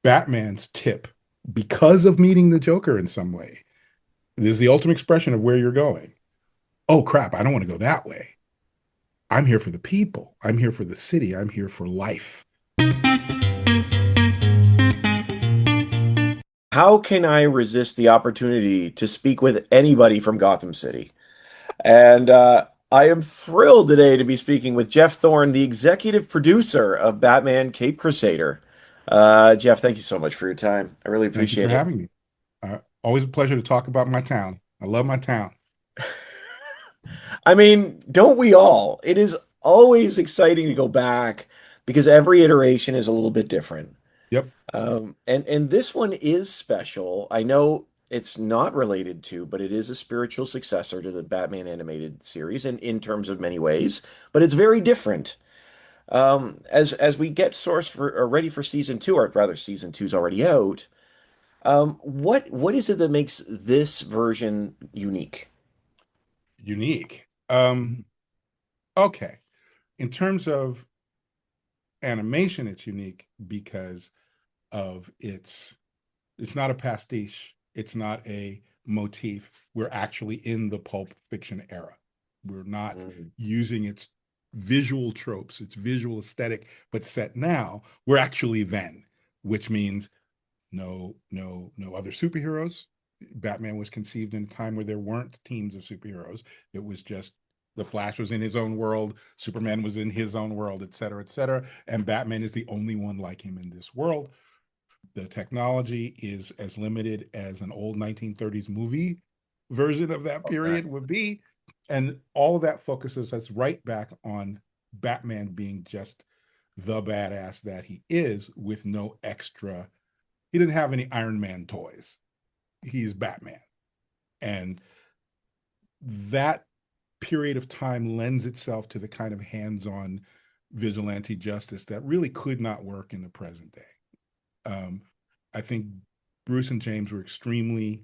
Batman's tip, because of meeting the Joker in some way, this is the ultimate expression of where you're going. Oh crap, I don't want to go that way. I'm here for the people. I'm here for the city. I'm here for life. How can I resist the opportunity to speak with anybody from Gotham City? And I am thrilled today to be speaking with Geoff Thorne, the executive producer of Batman Cape Crusader. Jeff, thank you so much for your time. I really Thank you for appreciate it. having me. Always a pleasure to talk about my town. I love my town. I mean, don't we all? It is always exciting to go back because every iteration is a little bit different. Yep. And this one is special. I know it's not related to, but it is a spiritual successor to the Batman animated series in terms of many ways, but it's very different. As we get source for or ready for season two, or rather season two's already out, what is it that makes this version unique? Unique. Okay. In terms of animation, it's unique because of it's not a pastiche. It's not a motif. We're actually in the pulp fiction era. We're not Mm. using its visual tropes, its visual aesthetic, but set now. We're actually then, which means no other superheroes. Batman was conceived in a time where there weren't teams of superheroes. It was just the Flash was in his own world, Superman was in his own world, et cetera, et cetera. And Batman is the only one like him in this world. The technology is as limited as an old 1930s movie version of that Okay. period would be. And all of that focuses us right back on Batman being just the badass that he is with no extra. He didn't have any Iron Man toys. He's Batman. And that period of time lends itself to the kind of hands on vigilante justice that really could not work in the present day. Um, I think Bruce and James were extremely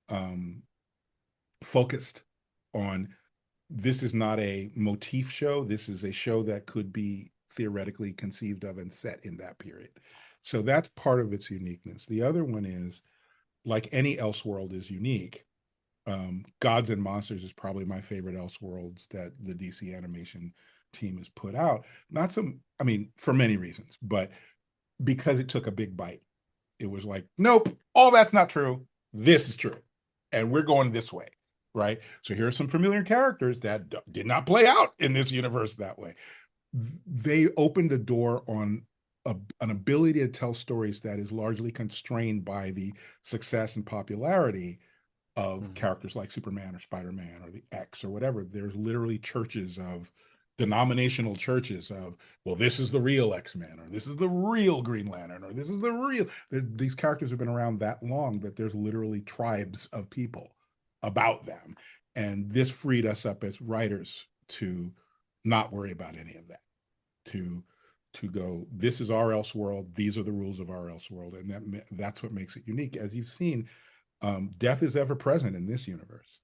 um, focused on this is not a motif show. This is a show that could be theoretically conceived of and set in that period. So that's part of its uniqueness. The other one is like any Elseworld is unique. Gods and Monsters is probably my favorite Elseworlds that the DC animation team has put out. Not some, I mean, for many reasons, but because it took a big bite. It was like, nope, all that's not true. This is true. And we're going this way. Right. So here are some familiar characters that did not play out in this universe that way. They opened a door on an ability to tell stories that is largely constrained by the success and popularity of Mhm. characters like Superman or Spider-Man or the X or whatever. There's literally churches of denominational churches of, well, this is the real X-Men, or this is the real Green Lantern, or this is the real. These characters have been around that long that there's literally tribes of people about them. And this freed us up as writers to not worry about any of that, to go, this is our else world, these are the rules of our else world, and that's what makes it unique. As you've seen, death is ever present in this universe,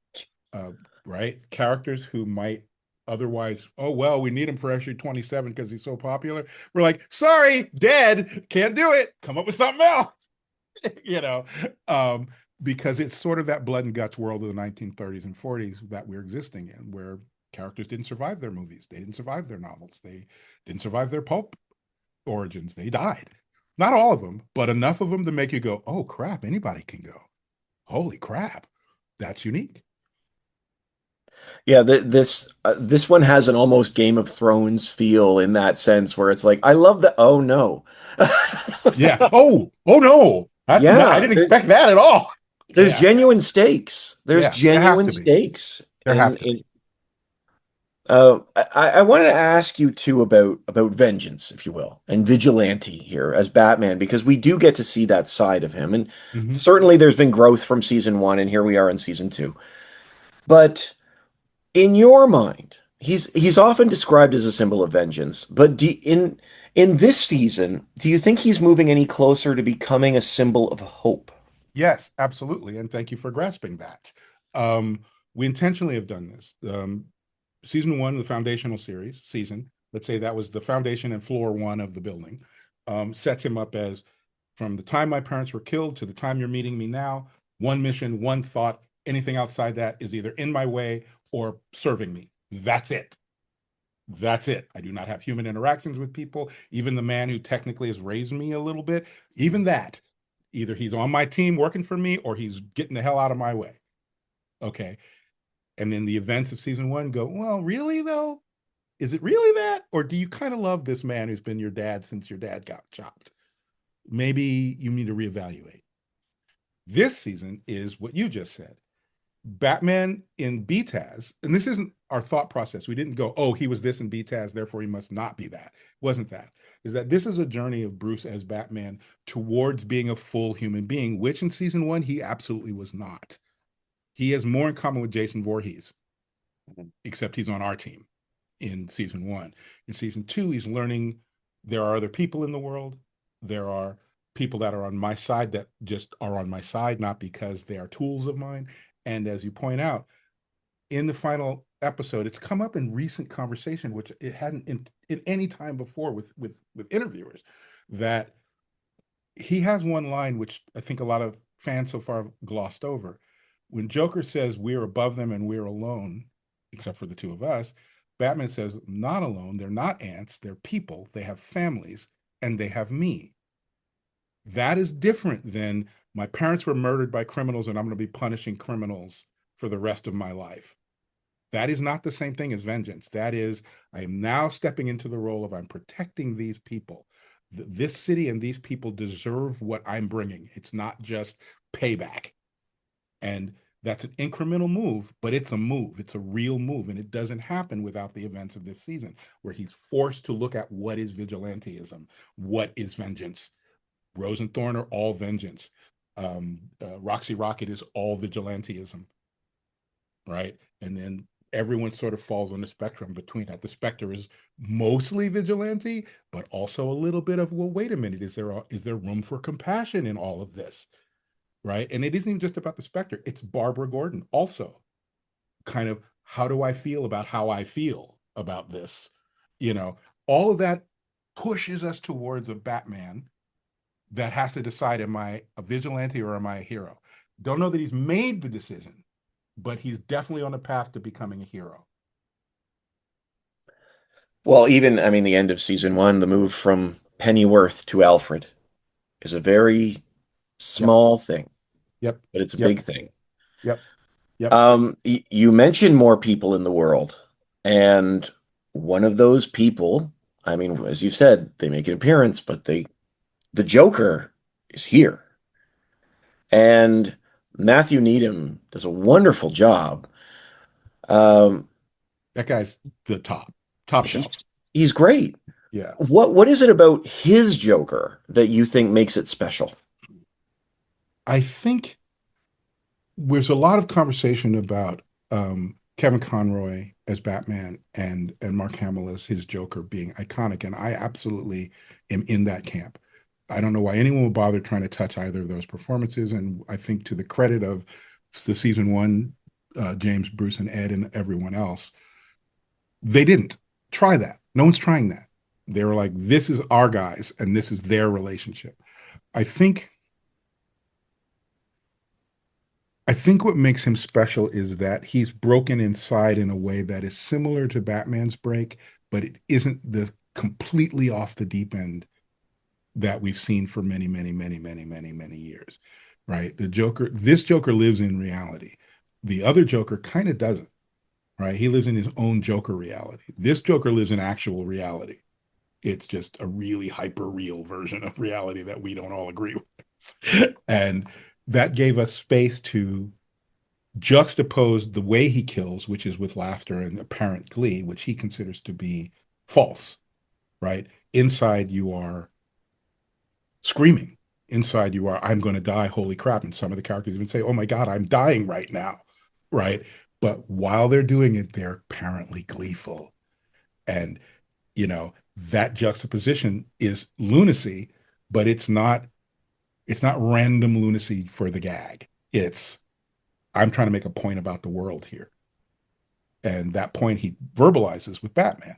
uh, right? Characters who might otherwise, oh, well, we need him for issue 27 because he's so popular. We're like, sorry, dead, can't do it. Come up with something else, you know, um, because it's sort of that blood and guts world of the 1930s and 40s that we're existing in, where characters didn't survive their movies, they didn't survive their novels, they didn't survive their pulp origins, they died. Not all of them, but enough of them to make you go, oh crap, anybody can go. Holy crap, that's unique. Yeah, this one has an almost Game of Thrones feel in that sense where it's like, I love the oh no. Yeah. Oh no, I Yeah, didn't expect that at all. there's Yeah, genuine stakes. There's yeah, there have genuine to be. stakes. There have to be. I wanted to ask you too about vengeance, if you will, and vigilante here as Batman, because we do get to see that side of him, and Hmm. certainly there's been growth from season one, and here we are in season two. But in your mind, he's often described as a symbol of vengeance. But in this season, do you think he's moving any closer to becoming a symbol of hope? Yes, absolutely, and thank you for grasping that. We intentionally have done this. Season one, the foundational series season, let's say that was the foundation and floor one of the building, sets him up as from the time my parents were killed to the time you're meeting me now, one mission, one thought. Anything outside that is either in my way or serving me. That's it. That's it. I do not have human interactions with people. Even the man who technically has raised me a little bit, even that, either he's on my team working for me or he's getting the hell out of my way. Okay. And then the events of season one go, well, really though? Is it really that? Or do you kind of love this man who's been your dad since your dad got chopped? Maybe you need to reevaluate. This season is what you just said. Batman in BTAS, and this isn't our thought process. We didn't go, oh, he was this in BTAS, therefore he must not be that. It wasn't that. Is that this is a journey of Bruce as Batman towards being a full human being, which in season one he absolutely was not. He has more in common with Jason Voorhees, except he's on our team in season one. In season two, he's learning there are other people in the world. There are people that are on my side that just are on my side, not because they are tools of mine. And as you point out, in the final episode, it's come up in recent conversation, which it hadn't in any time before with interviewers, that he has one line which I think a lot of fans so far have glossed over. When Joker says we're above them and we're alone, except for the two of us, Batman says, not alone, they're not ants, they're people, they have families, and they have me. That is different than my parents were murdered by criminals and I'm going to be punishing criminals for the rest of my life. That is not the same thing as vengeance. That is, I am now stepping into the role of I'm protecting these people. This city and these people deserve what I'm bringing. It's not just payback. And that's an incremental move, but it's a move. It's a real move. And it doesn't happen without the events of this season, where he's forced to look at what is vigilantism, what is vengeance. Rose and Thorne are all vengeance. Roxy Rocket is all vigilantism, right? And then everyone sort of falls on the spectrum between that. The Spectre is mostly vigilante, but also a little bit of, well, wait a minute, is there room for compassion in all of this? Right. And it isn't even just about the Spectre, it's Barbara Gordon also. Kind of, how do I feel about how I feel about this? You know, all of that pushes us towards a Batman that has to decide, am I a vigilante or am I a hero? Don't know that he's made the decision, but he's definitely on the path to becoming a hero. Well, even, I mean, the end of season one, the move from Pennyworth to Alfred is a very Yep. small thing, Yep. but it's a Yep. big thing. Yep. Yep. You mentioned more people in the world, and one of those people, I mean, as you said, they make an appearance, but the Joker is here. And Matthew Needham does a wonderful job. Um, That guy's the top he's shelf. he's great. Yeah. What is it about his Joker that you think makes it special? I think there's a lot of conversation about Kevin Conroy as Batman and Mark Hamill as his Joker being iconic, and I absolutely am in that camp. I don't know why anyone would bother trying to touch either of those performances, and I think to the credit of the season one, James, Bruce, and Ed, and everyone else, they didn't try that. No one's trying that. They were like, "This is our guys, and this is their relationship." I think I think what makes him special is that he's broken inside in a way that is similar to Batman's break, but it isn't the completely off the deep end that we've seen for many, many, many, many, many, many years. Right? This Joker lives in reality. The other Joker kind of doesn't, right? He lives in his own Joker reality. This Joker lives in actual reality. It's just a really hyper real version of reality that we don't all agree with. And that gave us space to juxtapose the way he kills, which is with laughter and apparent glee, which he considers to be false, right? Inside you are screaming. Inside you are, I'm going to die, holy crap. And some of the characters even say, oh my God, I'm dying right now, right? But while they're doing it, they're apparently gleeful. And, that juxtaposition is lunacy, but it's not random lunacy for the gag. It's I'm trying to make a point about the world here. And that point he verbalizes with Batman.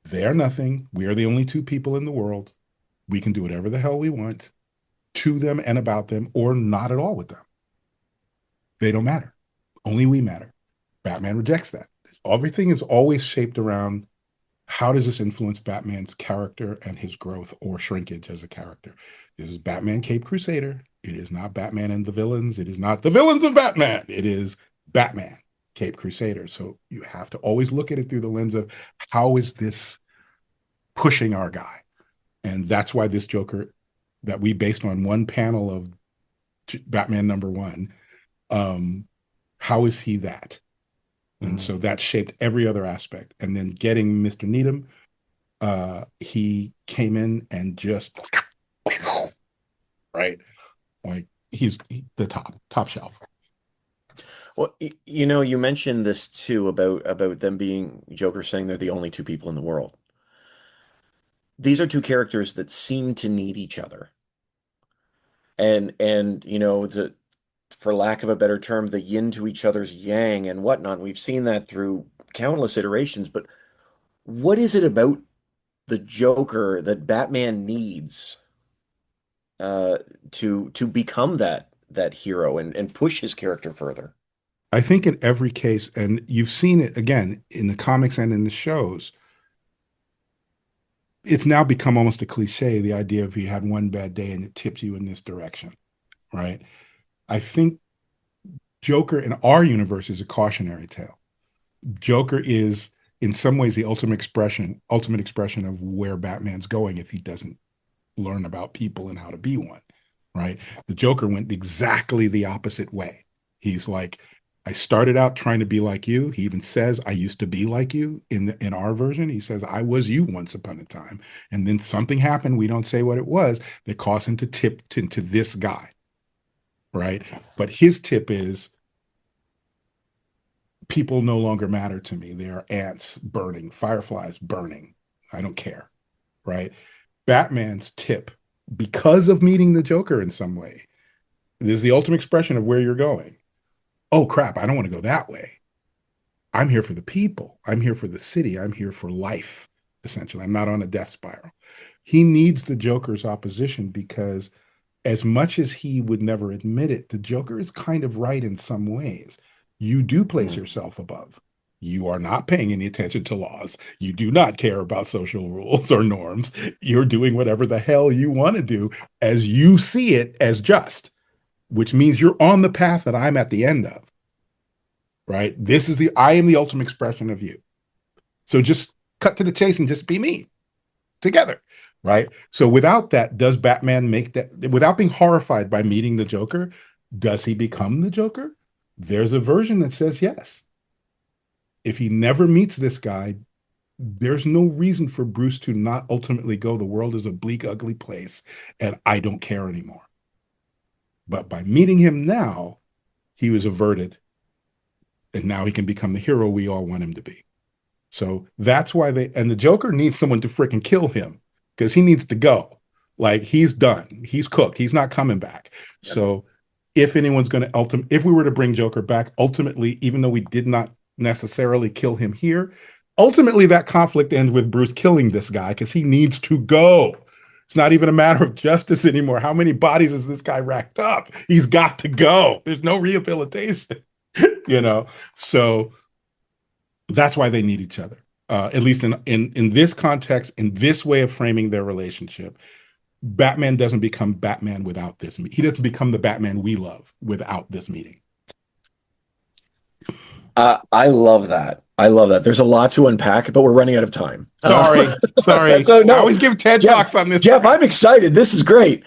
They are nothing. We are the only two people in the world. We can do whatever the hell we want. to them and about them, or not at all with them. They don't matter. Only we matter. Batman rejects that. Everything is always shaped around how does this influence Batman's character and his growth or shrinkage as a character? This is Batman Cape Crusader. It is not Batman and the villains. It is not the villains of Batman. It is Batman Cape Crusader. So you have to always look at it through the lens of how is this pushing our guy? And that's why this Joker that we based on one panel of Batman #1, how is he that? And so that shaped every other aspect. And then getting Mr. Needham, he came in and just right, like he's the top shelf. Well, you know, you mentioned this too about them being Joker saying they're the only two people in the world. These are two characters that seem to need each other. And you know, the for lack of a better term, the yin to each other's yang and whatnot. We've seen that through countless iterations, but what is it about the Joker that Batman needs uh to become that hero and push his character further? I think in every case, and you've seen it again in the comics and in the shows, it's now become almost a cliche, the idea of you had one bad day and it tips you in this direction, right? I think Joker in our universe is a cautionary tale. Joker is in some ways the ultimate expression of where Batman's going if he doesn't learn about people and how to be one, right? The Joker went exactly the opposite way. He's like, I started out trying to be like you. He even says, I used to be like you in our version. He says, I was you once upon a time. And then something happened. We don't say what it was that caused him to tip into this guy, right? But his tip is people no longer matter to me. They are ants burning, fireflies burning. I don't care, right? Batman's tip, because of meeting the Joker in some way, this is the ultimate expression of where you're going. Oh crap, I don't want to go that way. I'm here for the people. I'm here for the city. I'm here for life, essentially. I'm not on a death spiral. He needs the Joker's opposition because, as much as he would never admit it, the Joker is kind of right in some ways. You do place Mm. yourself above. You are not paying any attention to laws. You do not care about social rules or norms. You're doing whatever the hell you want to do as you see it as just, which means you're on the path that I'm at the end of, right? I am the ultimate expression of you. So just cut to the chase and just be me together, right? So without that, does Batman make that, without being horrified by meeting the Joker, does he become the Joker? There's a version that says yes. If he never meets this guy, there's no reason for Bruce to not ultimately go, the world is a bleak, ugly place, and I don't care anymore. But by meeting him now, he was averted, and now he can become the hero we all want him to be. So that's why and the Joker needs someone to freaking kill him because he needs to go. Like he's done. He's cooked. He's not coming back. Yeah. So if anyone's going to if we were to bring Joker back, ultimately, even though we did not necessarily kill him here, ultimately that conflict ends with Bruce killing this guy because he needs to go. It's not even a matter of justice anymore. How many bodies has this guy racked up? He's got to go. There's no rehabilitation, you know? So that's why they need each other. At least in this context, in this way of framing their relationship, Batman doesn't become Batman without this. He doesn't become the Batman we love without this meeting. I love that. I love that. There's a lot to unpack, but we're running out of time. Sorry. So I no, always give TED Jeff, Talks on this. Jeff, I'm excited. This is great.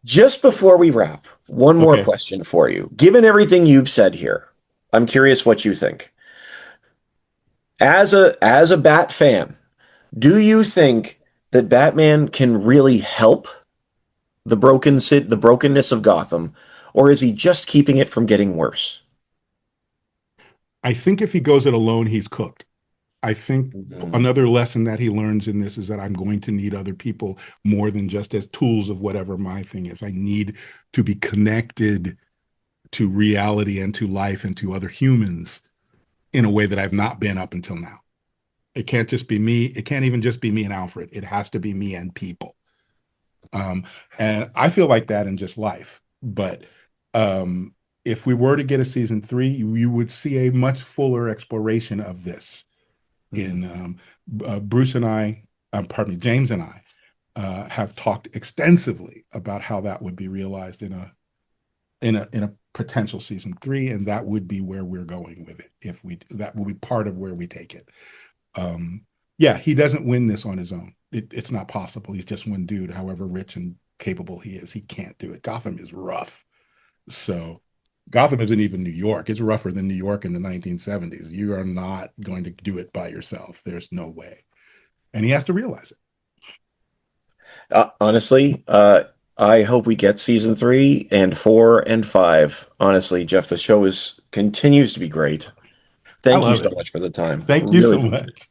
Just before we wrap, one more Okay. question for you. Given everything you've said here, I'm curious what you think. As a Bat fan, do you think that Batman can really help the brokenness of Gotham, or is he just keeping it from getting worse? I think if he goes it alone, he's cooked. I think Mhm. another lesson that he learns in this is that I'm going to need other people more than just as tools of whatever my thing is. I need to be connected to reality and to life and to other humans in a way that I've not been up until now. It can't just be me. It can't even just be me and Alfred. It has to be me and people. Um, and I feel like that in just life. But um, if we were to get a season three, you would see a much fuller exploration of this Mhm. in Bruce and I, pardon me, James and I have talked extensively about how that would be realized in a potential season three, and that would be where we're going with it. If we that will be part of where we take it. Um, yeah, he doesn't win this on his own. It's not possible. He's just one dude, however rich and capable he is. He can't do it. Gotham is rough. So Gotham isn't even New York. It's rougher than New York in the 1970s. You are not going to do it by yourself. There's no way. And he has to realize it. Honestly, I hope we get season 3 and 4 and 5. Honestly, Jeff, the show is continues to be great. I Thank you love so it. much for the time. Thank you Really so appreciate it. much.